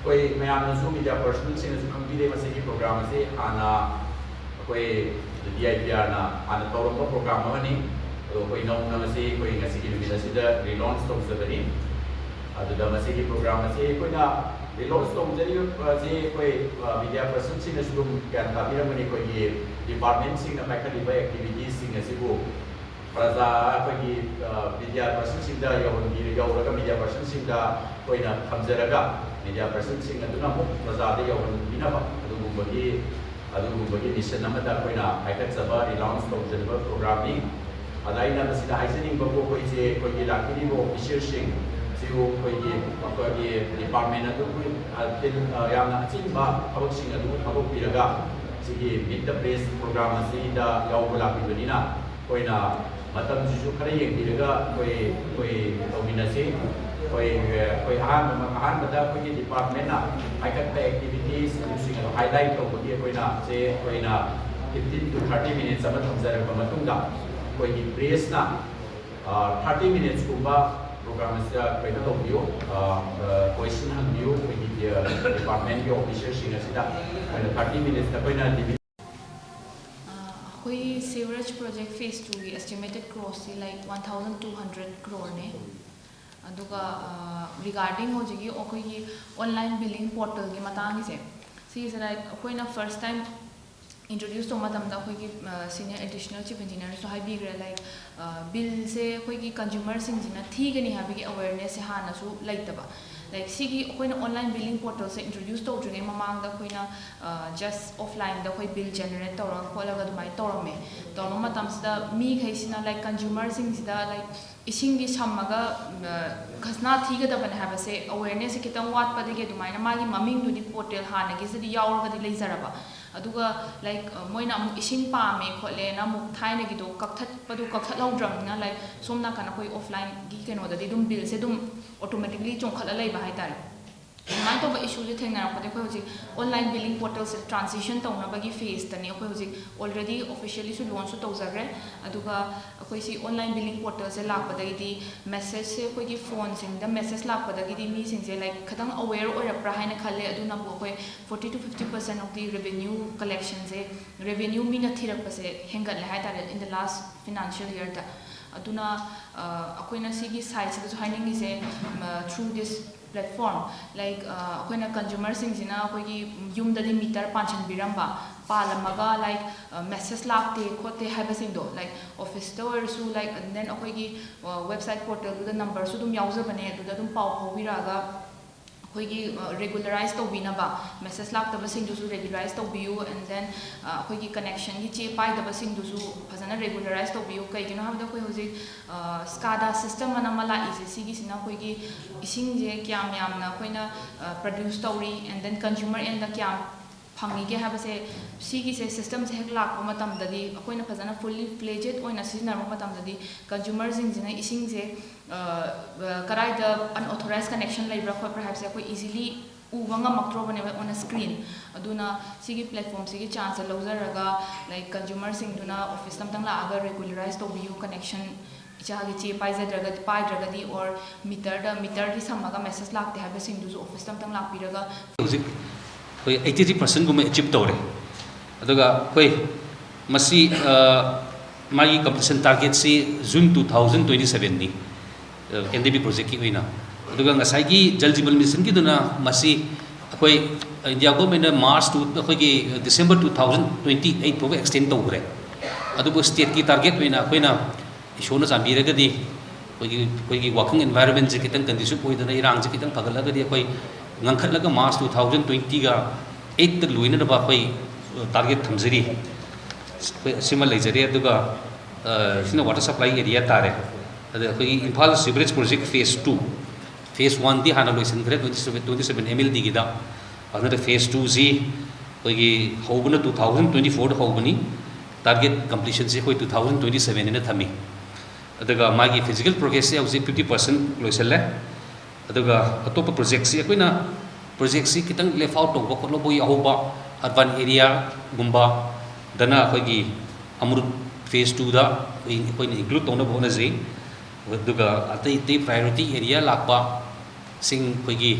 कोई ma'am media person खंबीरे programme से आना कोई DIPR ना आना तौरम प्रोग्राम कोई नौना कोई रिलॉन्च तौजबनी प्रोग्राम से रिलॉन्च तौजरी कोई मीडिया पर्सन क्या ताबीरमनी कोई डिपार्टमेंट पाखलीब एक्टिविटीज प्रजा अखोई मीडिया पर्सन यौरग मीडिया पर्सन थमजरगा मीडिया पर्सन प्रजा यौबी मिशन हाईकब रिलॉन्च तौजब प्रोग्राम अदाइनबो लाखी ऑफिसर डिपार्टमेंट अचीब मीट द प्रेस प्रोग्राम लापीबनीना खर येंगे अहमद डिपार्टमेंट हाईकब एक्टिविटीज हाईलाइट तौबी 15 to 30 minutes थमजरब प्रेसना 30 minutes प्रोग्राम से क्वेश्चन हंबियो डिपार्टमेंट के officer 30 minutes sewerage project phase 2 की estimated cost is like 1,200 crore ने अदुगा regarding हो जगी ओकोई online billing portal की मतांग से सी इस like कोई ना first time introduce तो मतलब ना कोई की senior additional chief engineer so high भी गरे like bill से कोई की consumer सिंजिना थी के नहीं है भी awareness से हाँ ना सु like तबा like सिगी कोई ना online billing portal से introduce तो उठने ममांग दा कोई ना just offline दा कोई bill generate तो रंग कोला का दुमाई तो रमे तो मम्मा तम से दा मी कहीं ना like consumer सिंजिदा like इसिंग दी सम्मगा खसना थी के दबने है बसे awareness से कितना वाट पड़े के दुमाई ना मागी ममिंग दुनी portal हाँ ना किसी दी यावर का दी ले जरबा अदुगा like मोइना अमुक इसिंग पामे खोले ना अमुक थाई ना कितो कक्थत लाउड्रम ना like सोमना का ना कोई offline की के नोदा दी दुम bill से दुम automatically चोंखला लाई बाहर तारे मान तो इशू जो थे ना पते कोई होजी online billing portal से transition तो ना बाकी phase तनी कोई होजी already officially सु launch तो उजागर अदुगा कोई सी online billing portal से लाभ पता की message से कोई की phone सिंग द message लाभ पता की मी सिंग से like खतंग aware और अपराह ने खाले अदुना वो कोई 40 to 50% of the revenue collection से revenue मी न थी रख पसे हैंगर ले तारे in the last financial year ता अदुना कोई ना सी की site से जो हाइनिंग से through this platform like कोई ना consumer सिंग जिना कोई की यूम दली मीटर पांचन बिरंबा पालमगा like message लाते खोते है बसिंग दो like office store सु like and then कोई की website portal द number सु तुम याउज़ बने तो तुम पाव होबिरागा कोई की regularize तो भी ना बा message लाग तब सिंग दूसु regularize तो भी हो and then कोई की connection की चे पाई तब सिंग दूसु फजना regularize तो भी हो कई किन्हों हम तो कोई होजी SCADA system मना मला इसे सीगी सिना कोई की इसिंग जे क्या म्याम ना कोई ना produce तो री and then consumer end दा क्या फंगी के है बसे सीगी से system से हेक लाग वो मतम ददी कोई ना फजना fully fledged और ना सीजन वो मतम ददी consumer सिंग जिना इसिंग से कराई द unauthorized connection लाइब्रा कोई perhaps कोई easily उवंगा मक्रो बने on a screen अदुना सीगी platform सीगी chance लौज़र रगा like consumer सिंग दुना office तम तंग ला अगर regularize तो भी connection इचागे चे पाई दी और मीटर दी सम्मगा message लाते हैं बसिंग दुसु office तम तंग लापी रगा कोई 83% गुम अचीव तौरे अदुगा कोई मसी मागी कंप्लीशन टारगेट से जून 2027 नी NDP प्रोजेक्ट की होइना अदुगा ngसाई जल जीवन मिशन की दुना मसी कोई इंडिया गवर्नमेंट मार्च टू कोई दिसंबर 2028 फो एक्सटेंड तौरे अदुगो स्टेट की टारगेट होइना कोइना इशोना चाबीरगदी कोई वर्किंग एनवायरनमेंट से कितन कंडीशन होइदना इरांग से कितन फगलगदी कोई ngangkhatlaga March 2020 ga 8 ta luina ba koi target thamjari sima leijari aduga sina water supply area tare adu koi Imphal sewerage project phase 2 phase 1 di hana loisin gre 27 mld gi da another phase 2 ji koi gi hobuna 2024 da hobuni target completion se koi 2027 ne thami aduga magi physical progress se ausi 50% loiselle अदुगा अतोप project से Koyna project से कितंग left out तो बखलो बोय ahoba urban area गुम्बा दना खोगी अमृत phase 2 दा Koyna include तोना बोना जे अदुगा अतै priority area लाकबा सिंग खोगी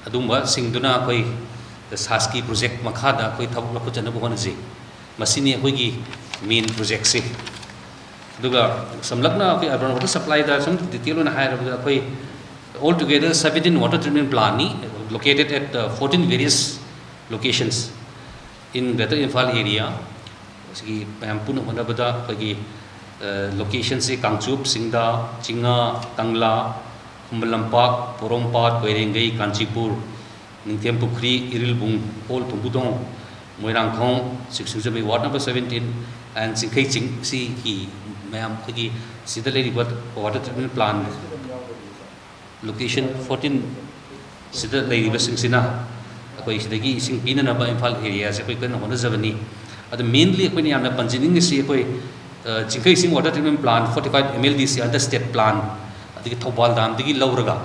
ꯑꯗꯨꯝꯕ ꯁꯤꯡꯗꯨꯅ ꯑꯩꯈꯣꯏ ꯁꯥꯁꯀꯤ ꯄ꯭ꯔꯣꯖꯦꯛ ꯃꯈꯥꯗ ꯑꯩꯈꯣꯏ ꯊꯕꯛ ꯂꯧꯈꯠꯆꯅꯕ ꯍꯣꯠꯅꯖꯩ ꯃꯁꯤꯅꯤ ꯑꯩꯈꯣꯏꯒꯤ ꯃꯦꯟ ꯄ꯭ꯔꯣꯖꯦꯛꯁꯦ ꯑꯗꯨꯒ ꯁꯝꯂꯞꯅ ꯑꯩꯈꯣꯏ ꯑꯔꯕꯟ ꯋꯥꯇꯔ ꯁꯄ꯭ꯂꯥꯏꯗ ꯁꯨꯝ ꯗꯤꯇꯦꯜ ꯑꯣꯏꯅ ꯍꯥꯏꯔꯕꯗ ꯑꯩꯈꯣꯏ all together 17 water treatment plants located at 14 various locations in Greater Imphal area. Sigi mayam puna honabada akhoi locations se Kangchup, Singda, Chinga, Tangla, Kumbalampak, Porompat, Koirengai, Kanchipur, Ningthiampukri, Irilbung, Pol Tumbudong, Moirangkhong, Siksujabi ward number 17 and Singkhai Ching si ki mayam khoi sida lei water treatment plant location 14 sida leiribasingsina akoi sidagi ising pinanaba Imphal area se akoi kan honajabani adu mainly akoi ni amna panjining si akoi Chingkhai Sing water treatment plant 45 mldc under state plan adigi Thobal dam digi lauraga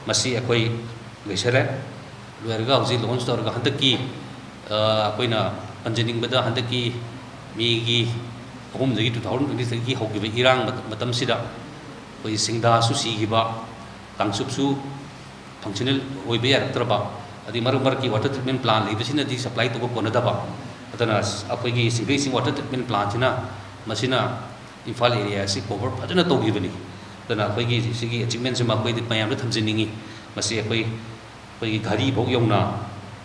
masi akoi leisare loiraga hoji launch torga handaki akoi na panjining bada handaki mi gi home dagi 2023 gi hogiba irang matam sida akoi singda su sigiba Kangchupsu functional oibe yaraktraba adi marki water treatment plant leibasina di supply to konadaba adana akoigi Singkhai Sing water treatment plant na masina Imphal area si cover fajana togibani adana akoigi sigi achievement se makoi di mayam da thamjiningi masi akoi gari bog yongna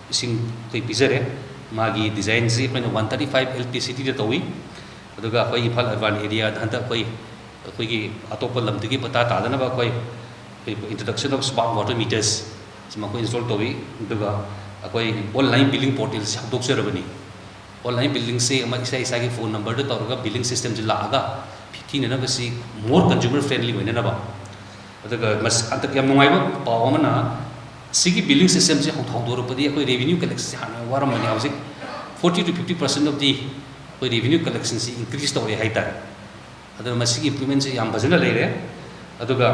sing koi pizare magi design si akoina 135 LPCT da towi aduga akoi Imphal urban area da hanta akoigi atopa lamdigi pata tadana ba akoi introduction of smart water meters sima ko install towi duga akoi online billing portal se habdok serabani online billing se ama isa gi phone number da tawga billing system ji laaga phithina na basi more consumer friendly hoina na ba aduga mas antak yam nungai ba paw amana sigi billing system ji hawdor padi akoi revenue collection hana waram mani hauzik 40 to 50% of the akoi revenue collection si increase tawre haita adu masigi implement ji yam bajana leire aduga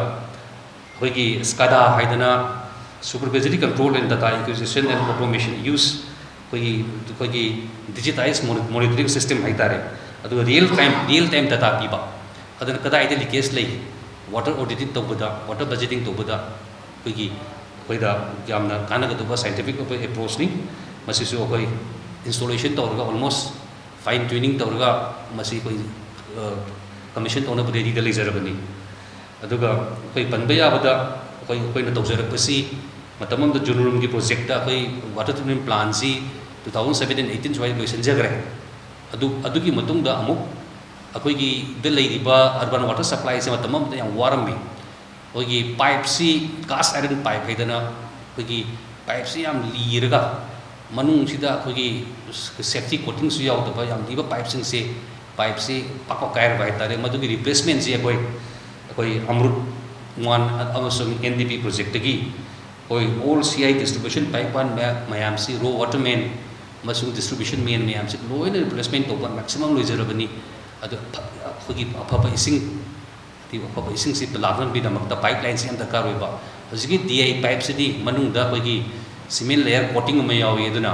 akoigi SCADA haidana supervisory control and data acquisition and automation use akoigi digitized monitoring system haitare adu real time data piba adana kada ide leakage lei water auditing tobada water budgeting tobada akoida yamna kana ga scientific approach ni masi su akoi installation tawrga almost fine tuning tawrga masi koi commission tawna ready da lejarabani aduga koi panba yabada koi na tawjarakpasi matamam da junurum gi project da koi water treatment plant si 2017-18 swai loisanjagre adugi matung da amuk akoi gi da leiriba urban water supply se matamam da yang warami koi gi pipe si cast iron pipe haidana koi gi pipe si yam liraga manung sida koi gi safety coating su yaw da yam liba pipe sing se pipe si pakko kair bai tare madugi replacement si akoi Amrut 1 amasung NDP project gi koi all CI distribution pipe one mayam si raw water main masung distribution main mayam si loina replacement to maximum loijarabani adu khogi apapa ising si pelavan bi damakta pipeline si andar karoiba hojigi DI pipe si di manung da khogi cement layer coating ma yawi aduna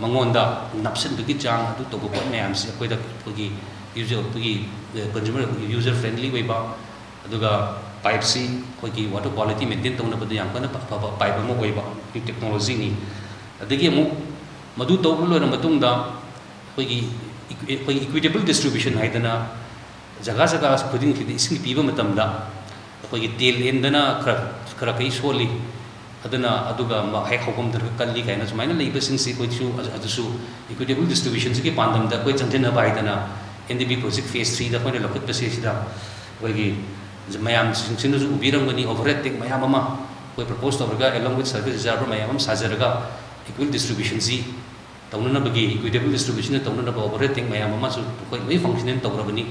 mangonda napsan bi chang adu to bot mayam si akoi da khogi consumer user friendly weba aduga pipe si khogi water quality maintain tawna badu yang kana pipe mo oiba new technology ni adigi mu madu tawlo na matungda khogi equitable distribution haidana jaga khuding khidi ising piba matamda khogi tail end na khara kai soli adana aduga ma hai khogom dar kalli kaina sumaina leiba sing si khoi chu adusu equitable distribution ki pandam da koi chanjena baidana NDP project phase 3 da khoi lokut pase sida khogi mayam singsin su ubirang bani overhead tek mayam ama koi propose tawrga along with service reserve mayam sajaraga equal distribution si tawnana bagi equitable distribution tawnana ba overhead tek mayam ama su koi mai function tawrabani